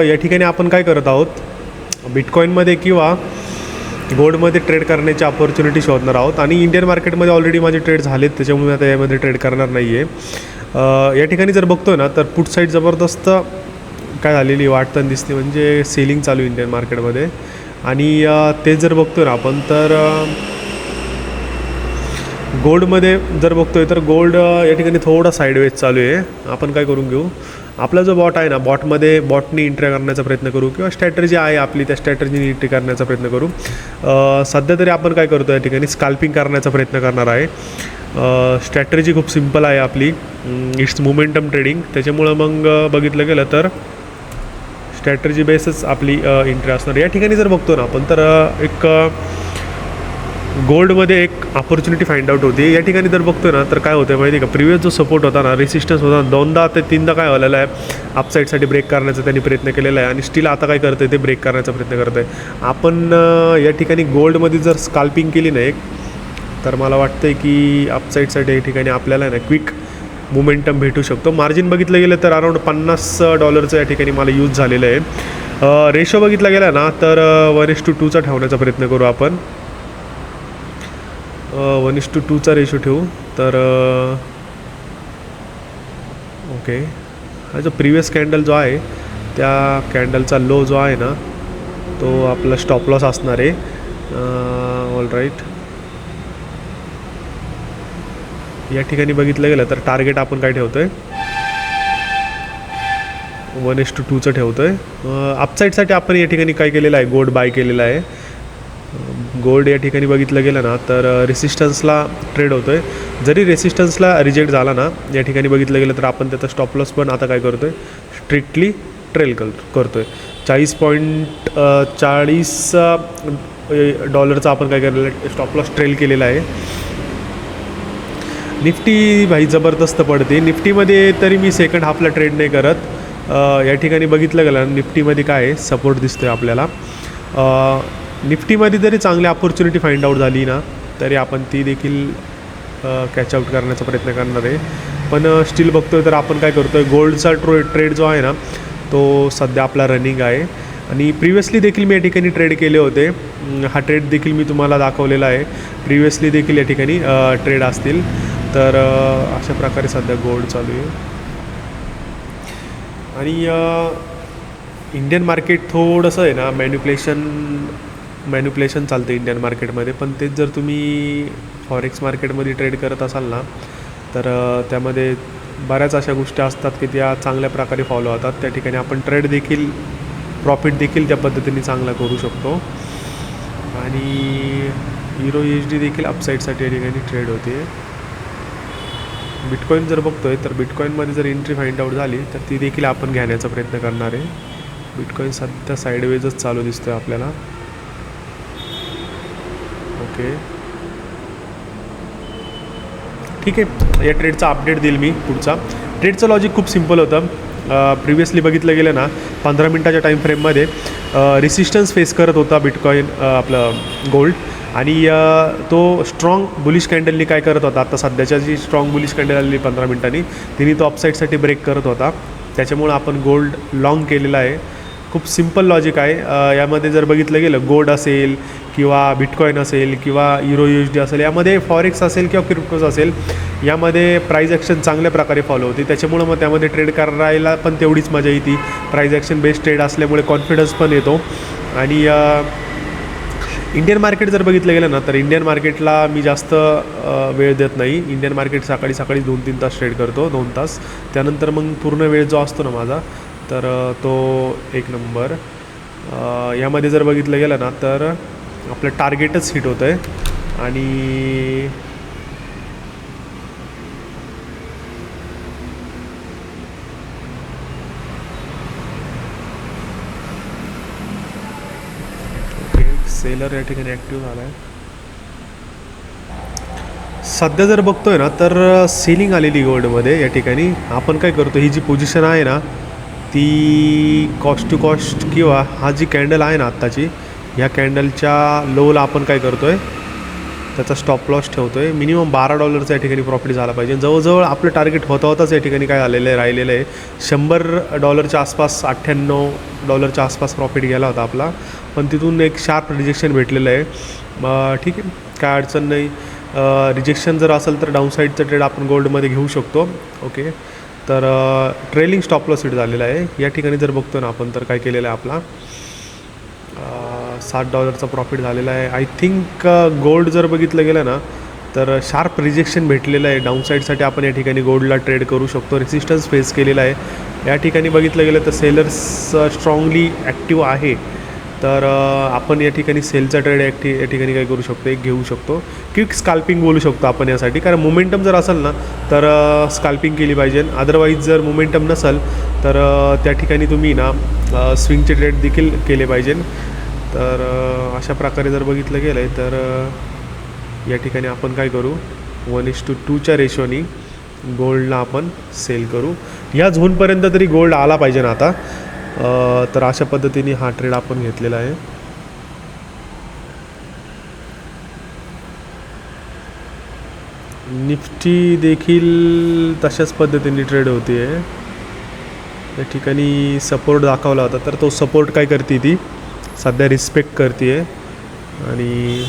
या ठिकाणी आपण काय करत आहोत, बिटकॉईनमध्ये किंवा गोल्डमध्ये ट्रेड करण्याची अपॉर्च्युनिटी शोधणार आहोत. आणि इंडियन मार्केटमध्ये ऑलरेडी माझे ट्रेड झालेत, त्याच्यामुळे आता यामध्ये ट्रेड करणार नाही आहे. या ठिकाणी जर बघतोय ना तर पुट साईड जबरदस्त काय झालेली वाटतं दिसते, म्हणजे सेलिंग चालू आहे इंडियन मार्केटमध्ये. आणि ते जर बघतोय ना आपण तर गोल्डमध्ये जर बघतोय तर गोल्ड या ठिकाणी थोडा साईडवेज चालू आहे. आपण काय करून घेऊ, आपला जो बॉट आहे ना, बॉटनी एंट्री करण्याचा प्रयत्न करू किंवा स्ट्रॅटर्जी आहे आपली, त्या स्ट्रॅटर्जीनी एंट्री करण्याचा प्रयत्न करू. सध्या तरी आपण काय करतो, या ठिकाणी स्काल्पिंग करण्याचा प्रयत्न करणार आहे. स्ट्रॅटर्जी खूप सिम्पल आहे आपली, इट्स मोमेंटम ट्रेडिंग. त्याच्यामुळं मग बघितलं गेलं तर स्ट्रॅटर्जी बेसच आपली एंट्री असणार. या ठिकाणी जर बघतो ना आपण तर एक गोल्डमध्ये एक अपॉर्च्युनिटी फाइंड आउट होती. या ठिकाणी जर बघतो ना तर काय होतं माहिती आहे का, प्रिव्हियस जो सपोर्ट होता ना, रेसिस्टन्स होता, 2दा ते 3दा काय झालेलं आहे, अपसाईडसाठी ब्रेक करण्याचा त्यांनी प्रयत्न केलेला आहे आणि स्टील आता काय करतं आहे, ते ब्रेक करण्याचा प्रयत्न करतं आहे. आपण या ठिकाणी गोल्डमध्ये जर स्काल्पिंग केली ना एक, तर मला वाटतं आहे की अपसाईडसाठी या ठिकाणी आपल्याला ना क्विक मोमेंटम भेटू शकतो. मार्जिन बघितलं गेलं तर अराऊंड $50 या ठिकाणी मला यूज झालेलं आहे. रेशो बघितला गेला ना तर 1:2 ठेवण्याचा प्रयत्न करू आपण. 1:2 रेशो ठेवू तर ओके. हा जो प्रिव्हियस कॅन्डल जो आहे, त्या कॅन्डलचा लो जो आहे ना, तो आपला स्टॉप लॉस असणार आहे. All right. या ठिकाणी बघितलं गेलं तर टार्गेट आपण काय ठेवतो आहे, 1:2 ठेवतो आहे. अपसाईडसाठी आपण या ठिकाणी काय केलेलं आहे, गोल्ड बाय केलेला आहे. गोल्ड या ठिकाणी बघितलं गेलं ना तर रेसिस्टन्सला ट्रेड होतो आहे. जरी रेसिस्टन्सला रिजेक्ट झाला ना, या ठिकाणी बघितलं गेलं तर आपण त्याचा स्टॉप लॉस पण आता काय करतो आहे, स्ट्रिक्टली ट्रेल करतो आहे. $40.40 आपण काय केलेलं आहे, स्टॉप लॉस ट्रेल केलेला आहे. निफ्टी भाई जबरदस्त पडते. निफ्टीमध्ये तरी मी सेकंड हाफला ट्रेड नाही करत. या ठिकाणी बघितलं गेलं निफ्टीमध्ये काय आहे, सपोर्ट दिसतो आहे आपल्याला. निफ्टीमध्ये जरी चांगली अपॉर्च्युनिटी फाइंड आउट झाली ना, तरी आपण ती देखील कॅच आउट करण्याचा प्रयत्न करणार आहे. पण स्टील बघतोय तर आपण काय करतो आहे, गोल्डचा ट्रेड जो आहे ना, तो सध्या आपला रनिंग आहे. आणि प्रिव्हियसली देखील मी या ठिकाणी ट्रेड केले होते. हा ट्रेड देखील मी तुम्हाला दाखवलेला आहे. प्रिव्हियसली देखील या ठिकाणी ट्रेड असतील. तर अशा प्रकारे सध्या गोल्ड चालू आहे. आणि इंडियन मार्केट थोडंसं आहे ना, मॅन्युप्युलेशन चालतं इंडियन मार्केटमध्ये. पण तेच जर तुम्ही फॉरेक्स मार्केटमध्ये ट्रेड करत असाल ना, तर त्यामध्ये बऱ्याच अशा गोष्टी असतात की त्या चांगल्या प्रकारे फॉलो होतात. त्या ठिकाणी आपण ट्रेड देखील, प्रॉफिट देखील त्या पद्धतीने चांगला करू शकतो. आणि युरो USD देखील अपसाईडसाठी या ठिकाणी ट्रेड होते. बिटकॉईन जर बघतोय तर बिटकॉईनमध्ये जर एंट्री फाइंड आउट झाली तर ती देखील आपण घेण्याचा प्रयत्न करणार आहे. बिटकॉईन सध्या साईडवेजच चालू दिसतोय आपल्याला. ओके, ठीक आहे. या ट्रेडचा अपडेट देईल मी पुढचा. ट्रेडचं लॉजिक खूप सिम्पल होतं. प्रिव्हियसली बघितलं गेलं ना, 15 मिनटाच्या टाईम फ्रेममध्ये रेसिस्टन्स फेस करत होता बिटकॉईन, आपलं गोल्ड. आणि तो स्ट्रॉंग बुलिश कॅन्डलनी काय करत होता, आता सध्याच्या जी स्ट्रॉंग बुलिश कॅन्डल आलेली 15 मिनटांनी, तिने तो अपसाईडसाठी ब्रेक करत होता. त्याच्यामुळं आपण गोल्ड लाँग केलेला आहे. खूप सिम्पल लॉजिक आहे. यामध्ये जर बघितलं गेलं, गोल्ड असेल किंवा बिटकॉईन असेल किंवा युरो USD असेल, यामध्ये फॉरेक्स असेल किंवा क्रिप्टोज असेल, यामध्ये प्राईज ॲक्शन चांगल्या प्रकारे फॉलो होती. त्याच्यामुळं मग त्यामध्ये ट्रेड करायला पण तेवढीच मजा येते. प्राईज ॲक्शन बेस्ड ट्रेड असल्यामुळे कॉन्फिडन्स पण येतो. आणि इंडियन मार्केट जर बघितलं गेलं ना, तर इंडियन मार्केटला मी जास्त वेळ देत नाही. इंडियन मार्केट सकाळी 2-3 तास ट्रेड करतो, 2 तास. त्यानंतर मग पूर्ण वेळ जो असतो ना माझा, तर तो 1 नंबर. यामध्ये जर बघितलं गेलं ना तर आपलं टार्गेटच हिट होतं आहे. आणि सेलर या ठिकाणी ॲक्टिव्ह झाला आहे. सध्या जर बघतोय ना तर सेलिंग आलेली गोल्डमध्ये. या ठिकाणी आपण काय करतो, ही जी पोझिशन आहे ना, ती कॉस्ट टू कॉस्ट किंवा हा जी कॅन्डल आहे ना आत्ताची, ह्या कॅन्डलच्या लोला आपण काय करतो आहे, त्याचा स्टॉप लॉस ठेवतो आहे. मिनिमम $12 या ठिकाणी प्रॉफिट झाला पाहिजे. जवळजवळ आपलं टार्गेट होताच या ठिकाणी काय झालेलं आहे, राहिलेलं आहे $100 आसपास, $98 आसपास प्रॉफिट गेला होता आपला. पण तिथून एक शार्प रिजेक्शन भेटलेलं आहे. ठीक आहे, काय अडचण नाही. रिजेक्शन जर असेल तर डाऊनसाईडचं ट्रेड आपण गोल्डमध्ये घेऊ शकतो. ओके, तर ट्रेलिंग स्टॉप लॉस हिट झालेला आहे. या ठिकाणी जर बघतो ना आपण तर काय केलेलं आहे, आपला $7 प्रॉफिट झालेला आहे. आय थिंक गोल्ड जर बघितलं गेलं ना तर शार्प रिजेक्शन भेटलेलं आहे. डाऊनसाईडसाठी आपण या ठिकाणी गोल्डला ट्रेड करू शकतो. रेसिस्टन्स फेस केलेला आहे. या ठिकाणी बघितलं गेलं तर सेलर्स स्ट्रॉंगली ॲक्टिव्ह आहे. तर आपण या ठिकाणी सेलचा ट्रेड या ठिकाणी काय करू शकतो, एक घेऊ शकतो. क्विक स्काल्पिंग बोलू शकतो आपण यासाठी, कारण मोमेंटम जर असेल ना तर स्काल्पिंग केली पाहिजे. अदरवाईज जर मोमेंटम नसेल तर त्या ठिकाणी तुम्ही ना स्विंगचे ट्रेड देखील केले पाहिजे. तर अशा प्रकारे जर बघितलं गेलं आहे तर या ठिकाणी आपण काय करू, 1:2च्या रेशोनी गोल्डला आपण सेल करू. या झोनपर्यंत तरी गोल्ड आला पाहिजे ना आता. तर अशा पद्धतीने हा ट्रेड आपण घेतलेला आहे. निफ्टी देखील तशाच पद्धतीने ट्रेड होती आहे. या ठिकाणी सपोर्ट दाखवला होता, तर तो सपोर्ट काय करते, ती सध्या रिस्पेक्ट करते आहे. आणि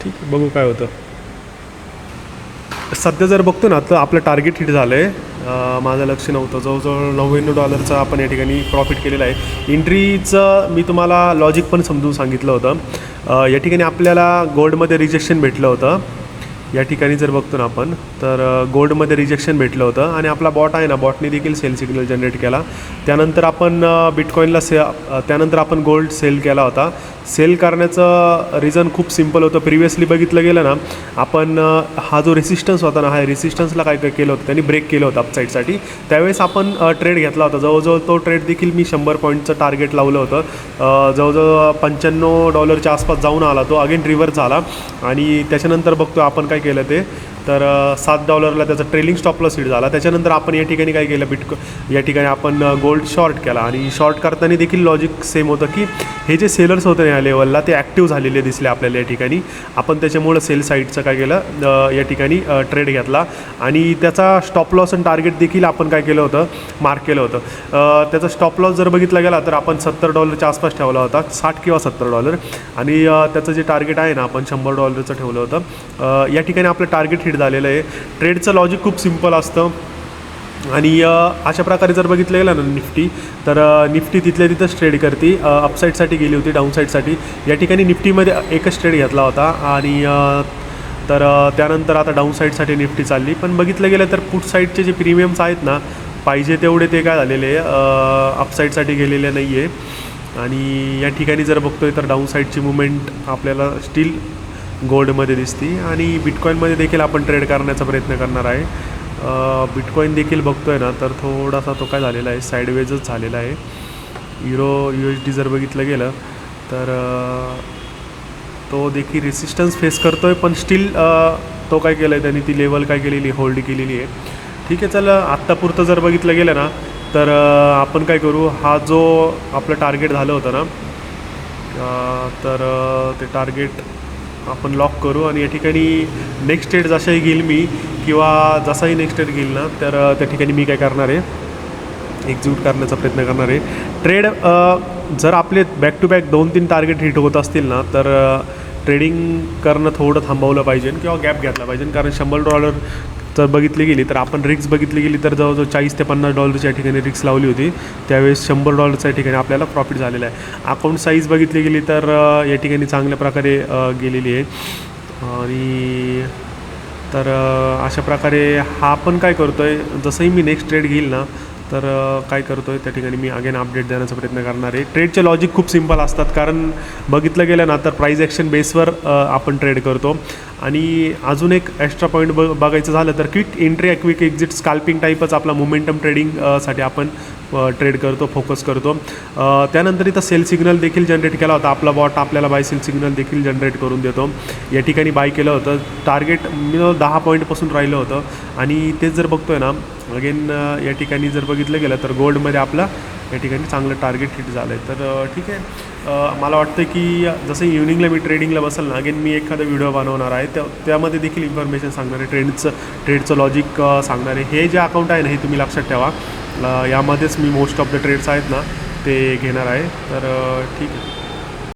ठीक आहे, बघू काय होतं. सध्या जर बघतो ना तर आपलं टार्गेट हिट झालं आहे. माझं लक्ष नव्हतं. जवळजवळ $99 आपण या ठिकाणी प्रॉफिट केलेलं आहे. एंट्रीचं मी तुम्हाला लॉजिक पण समजून सांगितलं होतं. या ठिकाणी आपल्याला गोल्डमध्ये रिजेक्शन भेटलं होतं. या ठिकाणी जर बघतो ना आपण तर गोल्डमध्ये रिजेक्शन भेटलं होतं आणि आपला बॉट आहे ना, बॉटने देखील सेल सिग्नल जनरेट केला. त्यानंतर आपण बिटकॉईनला त्यानंतर आपण गोल्ड सेल केला होता. सेल करण्याचं रिझन खूप सिम्पल होतं. प्रिव्हियसली बघितलं गेलं ना आपण हा जो रेसिस्टन्स होता ना, हा रेसिस्टन्सला काय काय केलं होतं, त्यांनी ब्रेक केलं होतं अपसाईडसाठी. त्यावेळेस आपण ट्रेड घेतला होता. जवळजवळ तो ट्रेड देखील मी 100 पॉईंटचं टार्गेट लावलं होतं. जवळजवळ $95च्या आसपास जाऊन आला तो. अगेन रिव्हर्स झाला आणि त्याच्यानंतर बघतो आपण काय केलं ते, तर $7ला त्याचा ट्रेलिंग स्टॉप लॉस हिट झाला. त्याच्यानंतर आपण या ठिकाणी काय केलं, या ठिकाणी आपण गोल्ड शॉर्ट केला. आणि शॉर्ट करताना देखील लॉजिक सेम होतं की हे जे सेलर्स होते या लेवलला ते ॲक्टिव्ह झालेले दिसले आपल्याला. या ठिकाणी आपण त्याच्यामुळं सेल साईडचं काय केलं, या ठिकाणी ट्रेड घेतला आणि त्याचा स्टॉप लॉस आणि टार्गेट देखील आपण काय केलं होतं, मार्क केलं होतं. त्याचा स्टॉप लॉस जर बघितला गेला तर आपण $70च्या आसपास ठेवला होता, $60 किंवा $70. आणि त्याचं जे टार्गेट आहे ना आपण $100चं ठेवलं होतं. या ठिकाणी आपलं टार्गेट हिट झालेलं आहे. ट्रेडचं लॉजिक खूप सिम्पल असतं. आणि अशा प्रकारे जर बघितलं गेलं ना निफ्टी, तर निफ्टी तिथल्या तिथंच ट्रेड करते. अपसाईडसाठी गेली होती, डाऊनसाईडसाठी. या ठिकाणी निफ्टीमध्ये एकच ट्रेड घेतला होता आणि तर त्यानंतर आता डाऊनसाईडसाठी निफ्टी चालली. पण बघितलं गेलं तर पुट साईडचे जे प्रीमियम्स आहेत ना, पाहिजे तेवढे ते काय झालेले अपसाईडसाठी गेलेले नाही आहे. आणि या ठिकाणी जर बघतो आहे तर डाऊनसाईडची मुवमेंट आपल्याला स्टील गोल्डमध्ये दिसते. आणि बिटकॉईनमध्ये देखील आपण ट्रेड करण्याचा प्रयत्न करणार आहे. बिटकॉईन देखील बघतो आहे ना तर थोडासा तो काय झालेला आहे, साईडवेजच झालेला आहे. USD जर बघितलं गेलं तर तो देखील रेसिस्टन्स फेस करतो आहे, पण स्टील तो काय केलं आहे त्यांनी, ती लेवल काय केलेली, होल्ड केलेली आहे. ठीक आहे, चला आत्तापुरतं जर बघितलं गेलं ना तर आपण काय करू, हा जो आपलं टार्गेट झालं होतं ना तर ते टार्गेट आपण लॉक करू. आणि या ठिकाणी नेक्स्ट ट्रेड जसाही घेईल मी किंवा जसाही नेक्स्ट ट्रेड घेईल ना तर त्या ठिकाणी मी काय करणार आहे, एक्झिक्यूट करण्याचा प्रयत्न करणार आहे. ट्रेड जर आपले back to back 2-3 target hit होत असतील ना तर ट्रेडिंग करणं थोडं थांबवलं पाहिजे किंवा गॅप घेतला पाहिजे. कारण $100 जर बघितली गेली तर आपण रिक्स बघितली गेली तर जवळजवळ $40 ते $50 या ठिकाणी रिक्स लावली होती. त्यावेळेस $100 या ठिकाणी आपल्याला प्रॉफिट झालेला आहे. अकाउंट साईज बघितली गेली तर या ठिकाणी चांगल्या प्रकारे गेलेली आहे. आणि तर अशा प्रकारे हा आपण काय करतो आहे, जसंही मी नेक्स्ट ट्रेड घेईल ना तर काय करतो आहे त्या ठिकाणी मी अगेन अपडेट देण्याचा प्रयत्न करणार आहे. ट्रेडचे लॉजिक खूप सिम्पल असतात, कारण बघितलं गेलं ना तर प्राईज ॲक्शन बेसवर आपण ट्रेड करतो. आणि अजून एक एक्स्ट्रा पॉईंट बघायचं झालं तर quick entry quick exit scalping टाईपच आपला मोमेंटम ट्रेडिंगसाठी आपण ट्रेड करतो, फोकस करतो. त्यानंतर इथं सेल सिग्नल देखील जनरेट केला होता. आपला बॉट आपल्याला बाय सेल सिग्नल देखील जनरेट करून देतो. या ठिकाणी बाय केलं होतं. टार्गेट 10 पॉईंटपासून राहिलं होतं. आणि तेच जर बघतो आहे ना अगेन या ठिकाणी जर बघितलं गेलं तर गोल्डमध्ये आपला या ठिकाणी चांगलं टार्गेट हिट झालं आहे. तर ठीक आहे, मला वाटतं की जसं इव्हनिंगला मी ट्रेडिंगला बसेल ना, अगेन मी एखादा व्हिडिओ बनवणार आहे, त्यामध्ये देखील इन्फॉर्मेशन सांगणार आहे, ट्रेडचं लॉजिक सांगणार आहे. हे जे अकाउंट आहे ना, हे तुम्ही लक्षात ठेवा, यामध्येच मी मोस्ट ऑफ द ट्रेड्स आहेत ना ते घेणार आहे. तर ठीक आहे.